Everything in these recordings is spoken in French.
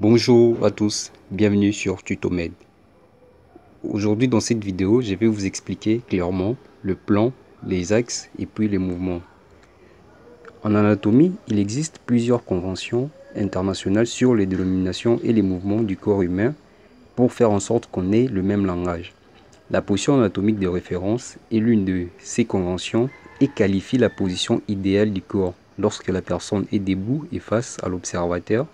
Bonjour à tous, bienvenue sur TutoMed. Aujourd'hui dans cette vidéo, je vais vous expliquer clairement le plan, les axes et puis les mouvements. En anatomie, il existe plusieurs conventions internationales sur les dénominations et les mouvements du corps humain pour faire en sorte qu'on ait le même langage. La position anatomique de référence est l'une de ces conventions et qualifie la position idéale du corps lorsque la personne est debout et face à l'observateur.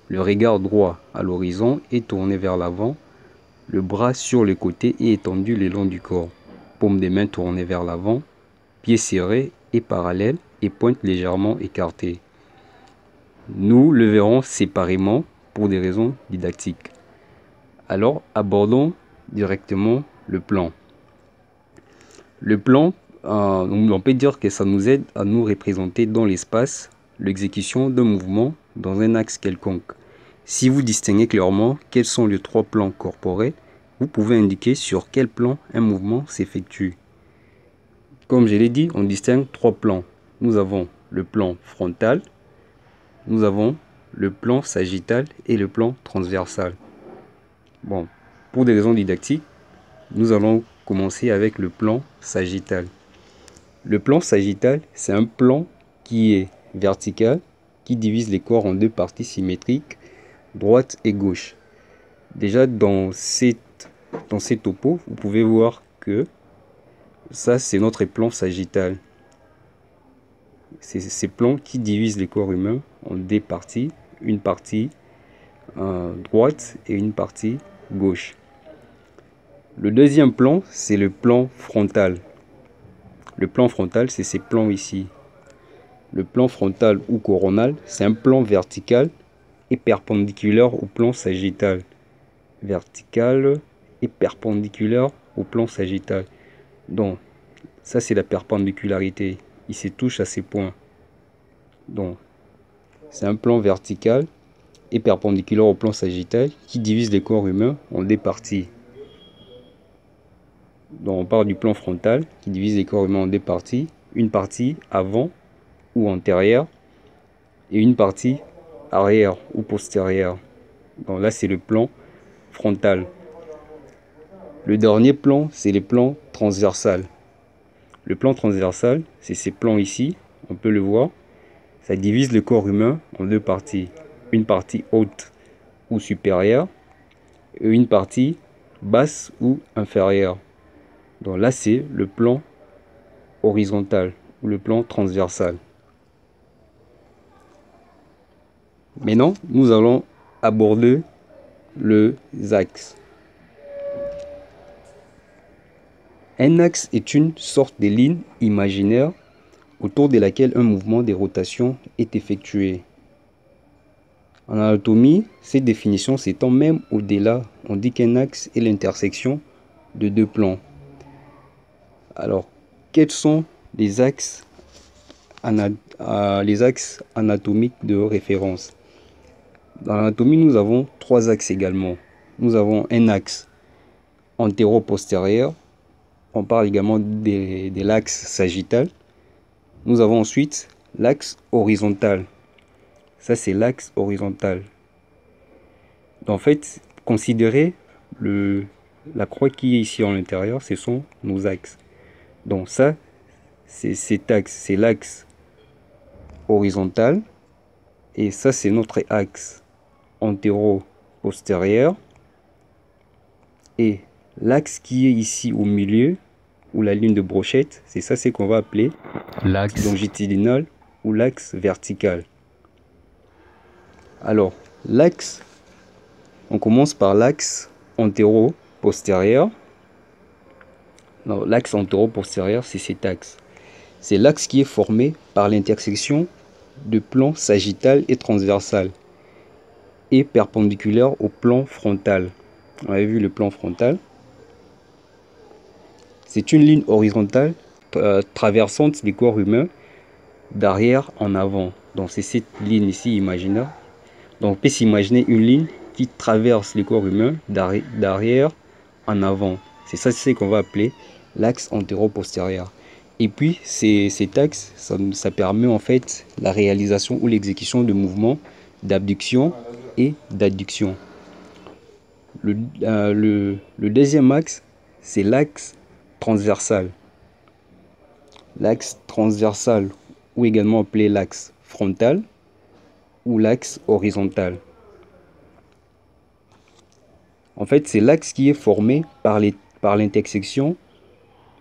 Le regard droit à l'horizon est tourné vers l'avant, le bras sur le côté et étendu le long du corps, paume des mains tournées vers l'avant, pieds serrés et parallèles et pointe légèrement écartée. Nous le verrons séparément pour des raisons didactiques. Alors abordons directement le plan. Le plan, on peut dire que ça nous aide à nous représenter dans l'espace l'exécution d'un mouvement dans un axe quelconque. Si vous distinguez clairement quels sont les trois plans corporels, vous pouvez indiquer sur quel plan un mouvement s'effectue. Comme je l'ai dit, on distingue trois plans. Nous avons le plan frontal, nous avons le plan sagittal et le plan transversal. Bon, pour des raisons didactiques, nous allons commencer avec le plan sagittal. Le plan sagittal, c'est un plan qui est vertical, qui divise les corps en deux parties symétriques, droite et gauche. Déjà dans ces topos, vous pouvez voir que ça c'est notre plan sagittal. C'est ces plans qui divisent les corps humains en deux parties, une partie droite et une partie gauche. Le deuxième plan, c'est le plan frontal. Le plan frontal, c'est ces plans ici. Le plan frontal ou coronal, c'est un plan vertical et perpendiculaire au plan sagittal. Vertical et perpendiculaire au plan sagittal. Donc, ça c'est la perpendicularité. Il se touche à ces points. Donc, c'est un plan vertical et perpendiculaire au plan sagittal qui divise les corps humains en deux parties. Donc, on part du plan frontal qui divise les corps humains en deux parties. Une partie avant ou antérieure et une partie arrière ou postérieure. Donc là, c'est le plan frontal. Le dernier plan, c'est le plan transversal. Le plan transversal, c'est ces plans ici, on peut le voir. Ça divise le corps humain en deux parties. Une partie haute ou supérieure et une partie basse ou inférieure. Donc là, c'est le plan horizontal ou le plan transversal. Maintenant, nous allons aborder les axes. Un axe est une sorte de ligne imaginaire autour de laquelle un mouvement de rotation est effectué. En anatomie, cette définition s'étend même au-delà. On dit qu'un axe est l'intersection de deux plans. Alors, quels sont les axes anatomiques de référence? Dans l'anatomie, nous avons trois axes également. Nous avons un axe antéro-postérieur. On parle également de l'axe sagittal. Nous avons ensuite l'axe horizontal. Ça, c'est l'axe horizontal. En fait, considérez la croix qui est ici en l'intérieur, ce sont nos axes. Donc ça, c'est cet axe, c'est l'axe horizontal. Et ça, c'est notre axe antéro-postérieur. Et l'axe qui est ici au milieu, ou la ligne de brochette, c'est ça, c'est qu'on va appeler l'axe longitudinal ou l'axe vertical. Alors, l'axe, on commence par l'axe antéro-postérieur. L'axe antéro-postérieur, c'est cet axe. C'est l'axe qui est formé par l'intersection de plans sagittal et transversal et perpendiculaire au plan frontal. On avait vu le plan frontal. C'est une ligne horizontale traversant les corps humains d'arrière en avant. Donc c'est cette ligne ici imaginaire. Donc on peut s'imaginer une ligne qui traverse les corps humains d'arrière en avant. C'est ça, c'est ce qu'on va appeler l'axe antéro-postérieur. Et puis cet axe, ça permet en fait la réalisation ou l'exécution de mouvements d'abduction et d'adduction. Le deuxième axe, c'est l'axe transversal. L'axe transversal, ou également appelé l'axe frontal, ou l'axe horizontal. En fait, c'est l'axe qui est formé par l'intersection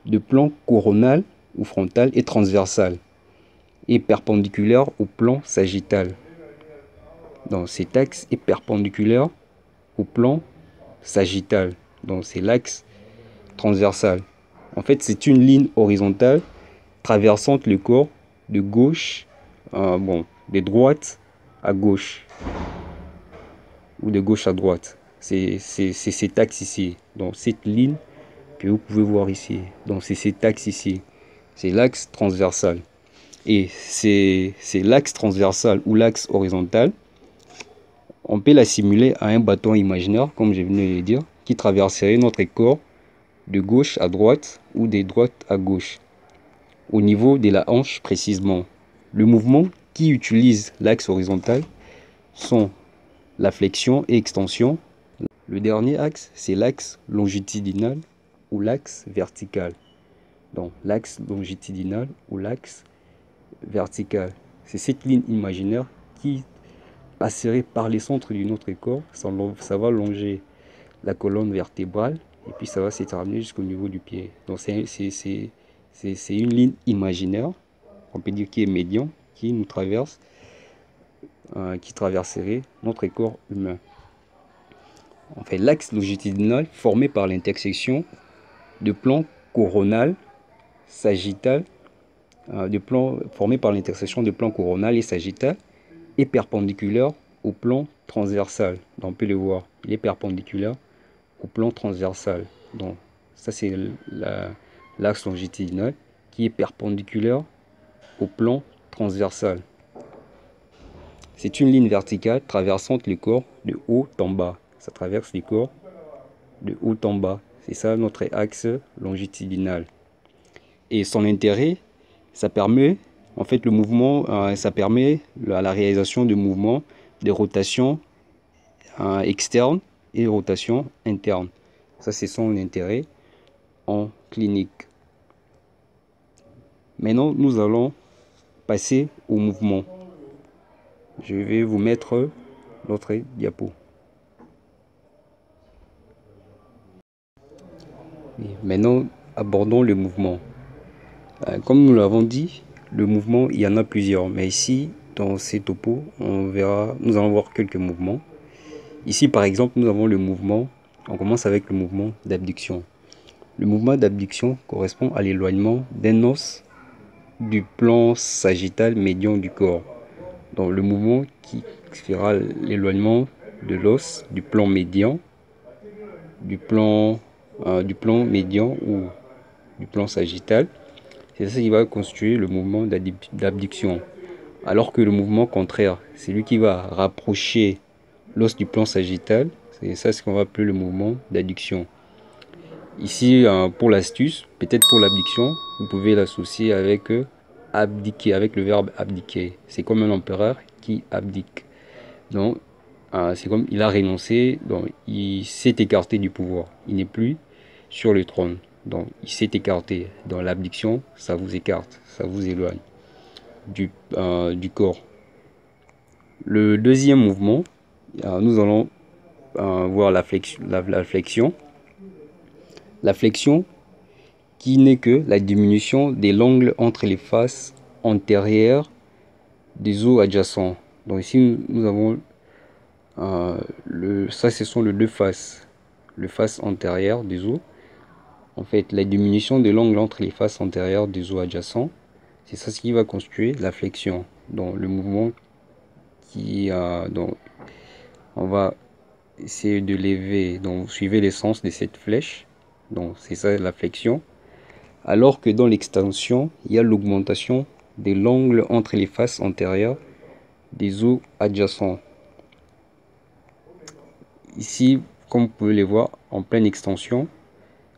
de plan coronal ou frontal et transversal, et perpendiculaire au plan sagittal. Donc cet axe est perpendiculaire au plan sagittal. Donc c'est l'axe transversal. En fait, c'est une ligne horizontale traversant le corps de gauche, de droite à gauche, ou de gauche à droite. C'est cet axe ici. Donc cette ligne que vous pouvez voir ici. Donc c'est cet axe ici. C'est l'axe transversal. Et c'est l'axe transversal ou l'axe horizontal. On peut l'assimiler à un bâton imaginaire, comme je venais de le dire, qui traverserait notre corps de gauche à droite ou de droite à gauche, au niveau de la hanche précisément. Le mouvement qui utilise l'axe horizontal sont la flexion et extension. Le dernier axe, c'est l'axe longitudinal ou l'axe vertical. Donc l'axe longitudinal ou l'axe vertical, c'est cette ligne imaginaire qui passerait par les centres de notre corps. Ça va longer la colonne vertébrale et puis ça va s'éterner jusqu'au niveau du pied. Donc c'est une ligne imaginaire, on peut dire qui est médian, qui nous traverse, qui traverserait notre corps humain. En fait, l'axe longitudinal formé par l'intersection de plan coronal, sagittal, formé par l'intersection de plan coronal et sagittal, est perpendiculaire au plan transversal. Donc on peut le voir, il est perpendiculaire au plan transversal. Donc ça c'est l'axe longitudinal qui est perpendiculaire au plan transversal. C'est une ligne verticale traversant le corps de haut en bas. Ça traverse le corps de haut en bas. C'est ça notre axe longitudinal. Et son intérêt, ça permet, en fait, le mouvement, ça permet la réalisation de mouvements de rotation externe et rotation interne. Ça, c'est son intérêt en clinique. Maintenant, nous allons passer au mouvement. Je vais vous mettre notre diapo. Et maintenant, abordons le mouvement. Comme nous l'avons dit, le mouvement, il y en a plusieurs. Mais ici, dans ces topos, nous allons voir quelques mouvements. Ici, par exemple, nous avons le mouvement, on commence avec le mouvement d'abduction. Le mouvement d'abduction correspond à l'éloignement d'un os du plan sagittal médian du corps. Donc le mouvement qui fera l'éloignement de l'os du plan médian, du plan médian ou du plan sagittal, c'est ça qui va constituer le mouvement d'abduction. Alors que le mouvement contraire, c'est lui qui va rapprocher l'os du plan sagittal, c'est ça ce qu'on va appeler le mouvement d'adduction. Ici, pour l'astuce, peut-être pour l'abduction, vous pouvez l'associer avec abdiquer, avec le verbe abdiquer. C'est comme un empereur qui abdique. Donc, c'est comme il a renoncé, donc il s'est écarté du pouvoir. Il n'est plus sur le trône. Donc, il s'est écarté. Dans l'abduction, ça vous écarte, ça vous éloigne du corps. Le deuxième mouvement, nous allons voir la flexion. La flexion qui n'est que la diminution de l'angle entre les faces antérieures des os adjacents. Donc ici nous avons ce sont les deux faces, le face antérieure des os. En fait, la diminution de l'angle entre les faces antérieures des os adjacents, c'est ça ce qui va constituer la flexion. Donc le mouvement donc on va essayer de lever, donc suivez les sens de cette flèche, donc c'est ça la flexion. Alors que dans l'extension, il y a l'augmentation de l'angle entre les faces antérieures des os adjacents. Ici, comme vous pouvez le voir, en pleine extension,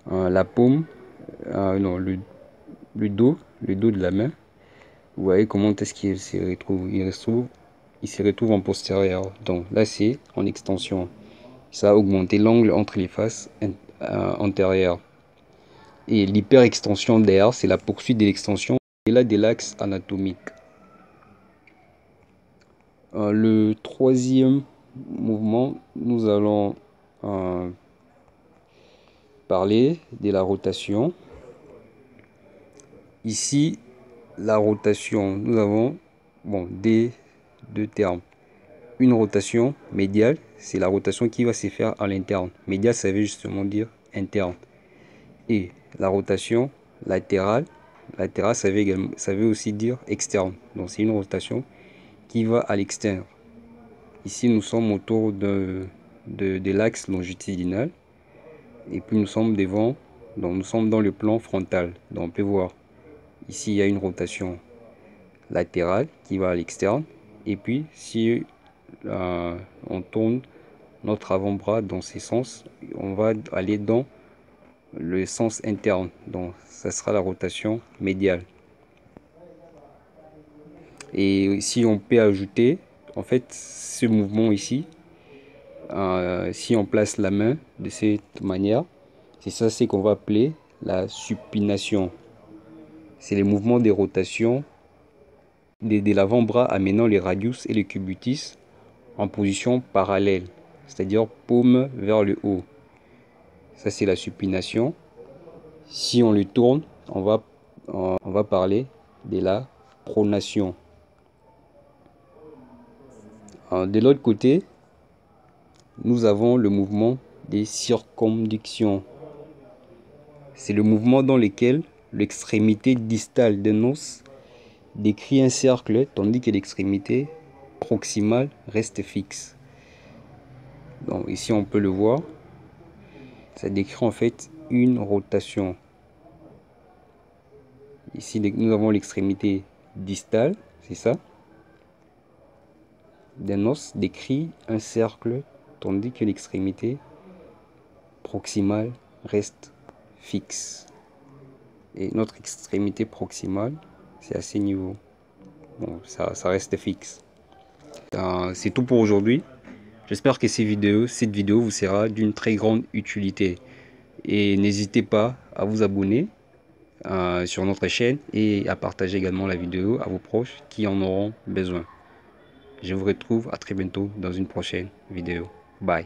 la paume, le dos de la main, vous voyez comment est-ce qu'il se retrouve. Il se retrouve il se retrouve en postérieur. Donc là, c'est en extension. Ça a augmenté l'angle entre les faces antérieures. Et l'hyperextension d'air, c'est la poursuite de l'extension au-delà de l'axe anatomique. Le troisième mouvement, nous allons parler de la rotation. Ici, la rotation, nous avons deux termes. Une rotation médiale, c'est la rotation qui va se faire à l'interne. Médiale, ça veut justement dire interne. Et la rotation latérale, ça veut aussi dire externe. Donc c'est une rotation qui va à l'extérieur. Ici, nous sommes autour de l'axe longitudinal. Et puis nous sommes devant, donc nous sommes dans le plan frontal. Donc on peut voir, ici il y a une rotation latérale qui va à l'externe. Et puis si on tourne notre avant-bras dans ce sens, on va aller dans le sens interne. Donc ça sera la rotation médiale. Et si on peut ajouter, en fait, ce mouvement ici, si on place la main de cette manière, c'est ça, c'est qu'on va appeler la supination. C'est les mouvements de rotation de l'avant-bras amenant les radius et les cubitus en position parallèle, c'est-à-dire paume vers le haut. Ça, c'est la supination. Si on le tourne, on va parler de la pronation. De l'autre côté, nous avons le mouvement des circonductions. C'est le mouvement dans lequel l'extrémité distale d'un os décrit un cercle, tandis que l'extrémité proximale reste fixe. Donc ici on peut le voir, ça décrit en fait une rotation. Ici nous avons l'extrémité distale, c'est ça, d'un os décrit un cercle, tandis que l'extrémité proximale reste fixe. Et notre extrémité proximale, c'est à ce niveau. Bon, ça reste fixe. C'est tout pour aujourd'hui. J'espère que cette vidéo vous sera d'une très grande utilité. Et n'hésitez pas à vous abonner sur notre chaîne et à partager également la vidéo à vos proches qui en auront besoin. Je vous retrouve à très bientôt dans une prochaine vidéo. Bye.